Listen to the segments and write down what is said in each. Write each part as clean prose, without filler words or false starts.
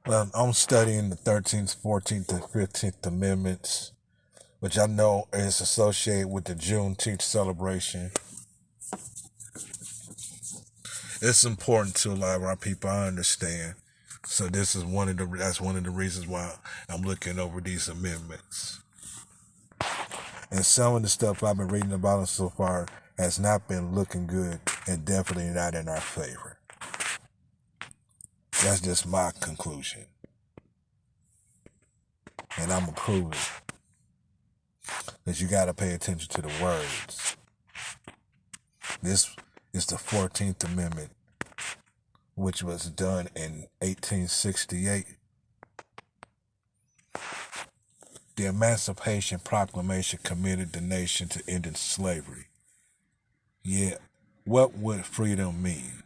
Well, I'm studying the 13th, 14th, and 15th Amendments, which I know is associated with the Juneteenth celebration. It's important to a lot of our people, I understand. So this is that's one of the reasons why I'm looking over these amendments. And some of the stuff I've been reading about them so far has not been looking good and definitely not in our favor. That's just my conclusion. And I'm approving. Because you got to pay attention to the words. This is the 14th Amendment, which was done in 1868. The Emancipation Proclamation committed the nation to ending slavery. Yet, what would freedom mean?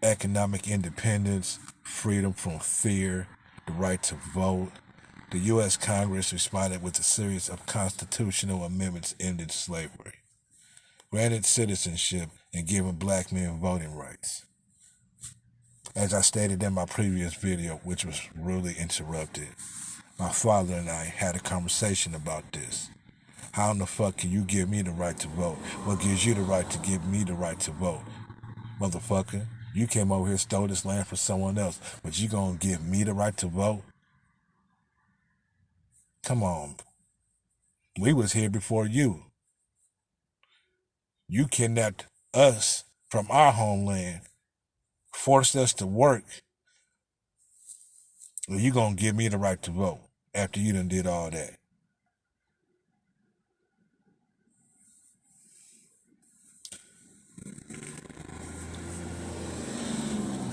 Economic independence, freedom from fear, the right to vote. The U.S. Congress responded with a series of constitutional amendments ending slavery, granted citizenship, and giving black men voting rights. As I stated in my previous video, which was rudely interrupted, my father and I had a conversation about this. How in the fuck can you give me the right to vote? What gives you the right to give me the right to vote? Motherfucker, you came over here, stole this land for someone else, but you gonna give me the right to vote? Come on. We was here before you. You kidnapped us from our homeland, forced us to work, and you gonna give me the right to vote after you done did all that.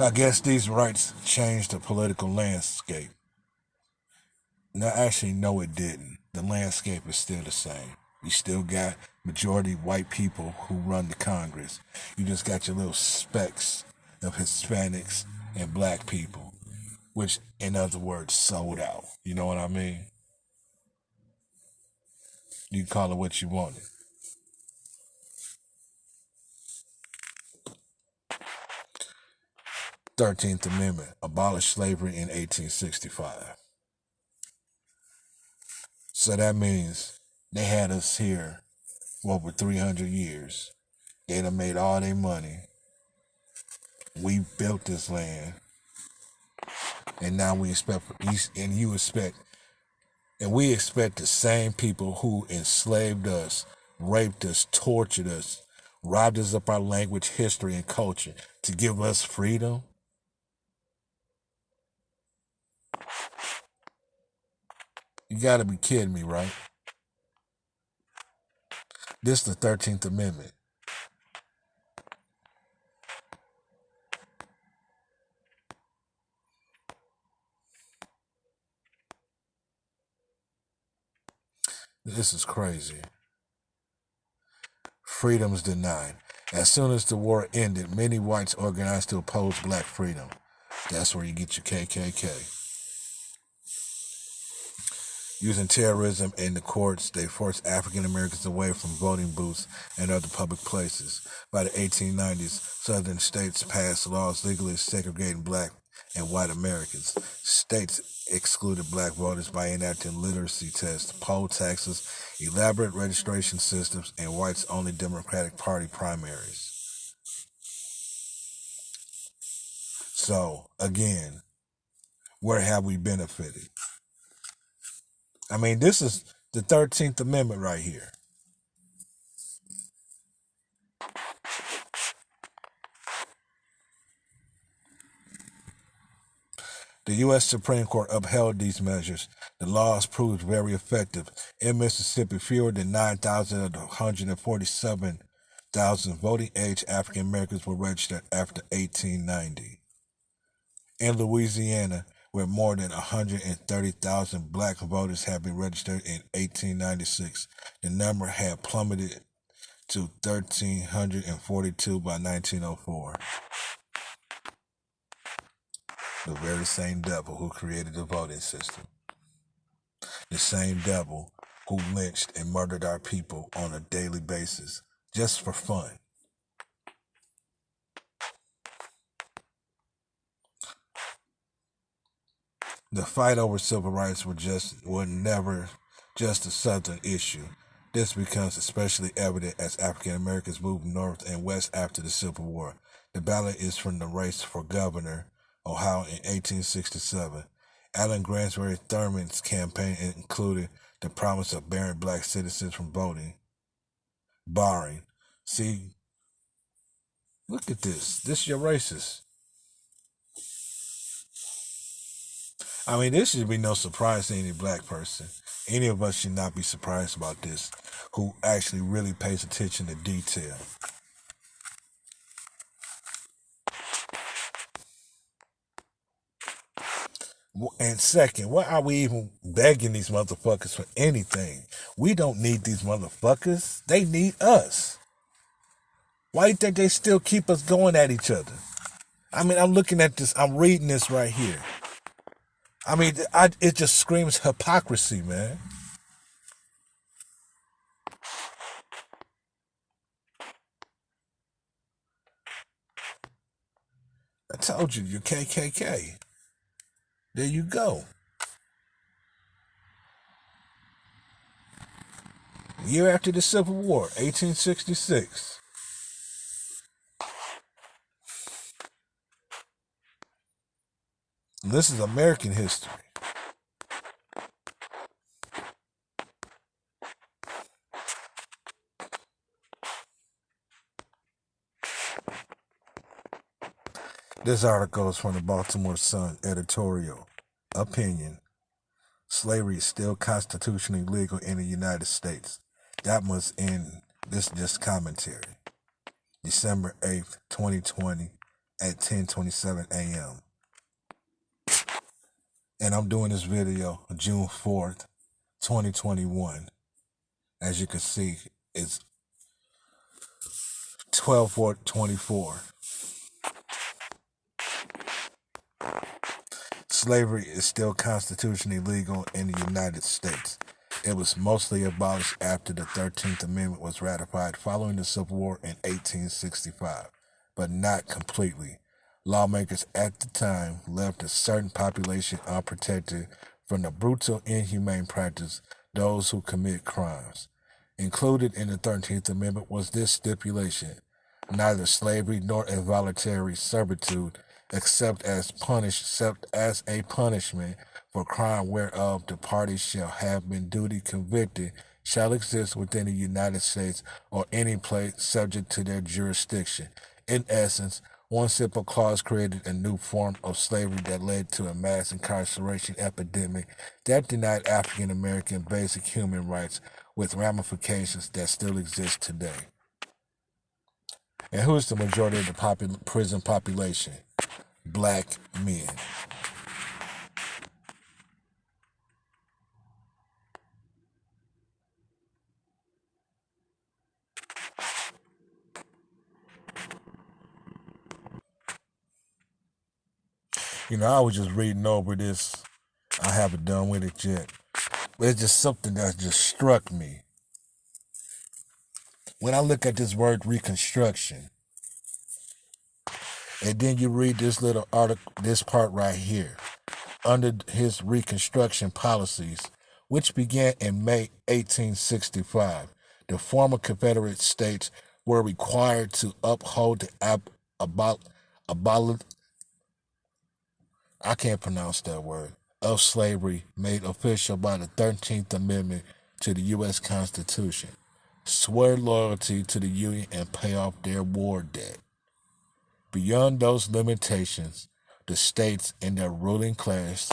I guess these rights changed the political landscape. No, actually, no, it didn't. The landscape is still the same. You still got majority white people who run the Congress. You just got your little specks of Hispanics and black people, which, in other words, sold out. You know what I mean? You can call it what you want it. 13th Amendment, abolished slavery in 1865. So that means they had us here for over 300 years. They done made all their money. We built this land. And now we expect, and you expect, and we expect the same people who enslaved us, raped us, tortured us, robbed us of our language, history, and culture to give us freedom? You gotta be kidding me, right? This is the 13th Amendment. This is crazy. Freedoms denied. As soon as the war ended, many whites organized to oppose black freedom. That's where you get your KKK. Using terrorism in the courts, they forced African Americans away from voting booths and other public places. By the 1890s, southern states passed laws legally segregating black and white Americans. States excluded black voters by enacting literacy tests, poll taxes, elaborate registration systems, and whites-only Democratic Party primaries. So, again, where have we benefited? I mean, this is the 13th Amendment right here. The U.S. Supreme Court upheld these measures. The laws proved very effective. In Mississippi, fewer than 9,000 of the 147,000 voting-age African Americans were registered after 1890. In Louisiana, where more than 130,000 black voters had been registered in 1896, the number had plummeted to 1,342 by 1904. The very same devil who created the voting system. The same devil who lynched and murdered our people on a daily basis just for fun. The fight over civil rights was never just a Southern issue. This becomes especially evident as African Americans moved north and west after the Civil War. The ballot is from the race for governor, Ohio in 1867. Allen Granbury Thurman's campaign included the promise of barring black citizens from voting. Barring. See, look at this. This is your racist. I mean, this should be no surprise to any black person. Any of us should not be surprised about this, who actually really pays attention to detail. And second, why are we even begging these motherfuckers for anything? We don't need these motherfuckers. They need us. Why do you think they still keep us going at each other? I mean, I'm looking at this. I'm reading this right here. I mean, it just screams hypocrisy, man. I told you, you're KKK. There you go. Year after the Civil War, 1866. This is American history. This article is from the Baltimore Sun editorial. Opinion. Slavery is still constitutionally legal in the United States. That was in this just commentary. December 8th, 2020 at 10:27 a.m. And I'm doing this video June 4th, 2021. As you can see, it's 12/4/24. Slavery is still constitutionally legal in the United States. It was mostly abolished after the 13th Amendment was ratified following the Civil War in 1865, but not completely. Lawmakers at the time left a certain population unprotected from the brutal, inhumane practice those who commit crimes. Included in the 13th Amendment was this stipulation: neither slavery nor involuntary servitude except as a punishment for crime whereof the parties shall have been duly convicted shall exist within the United States or any place subject to their jurisdiction. In essence, one simple clause created a new form of slavery that led to a mass incarceration epidemic that denied African American basic human rights, with ramifications that still exist today. And who's the majority of the prison population? Black men. You know, I was just reading over this. I haven't done with it yet. But it's just something that just struck me. When I look at this word reconstruction, and then you read this little article, this part right here, under his Reconstruction policies, which began in May 1865, the former Confederate states were required to uphold the I can't pronounce that word, of slavery made official by the 13th Amendment to the U.S. Constitution, swear loyalty to the Union, and pay off their war debt. Beyond those limitations, the states and their ruling class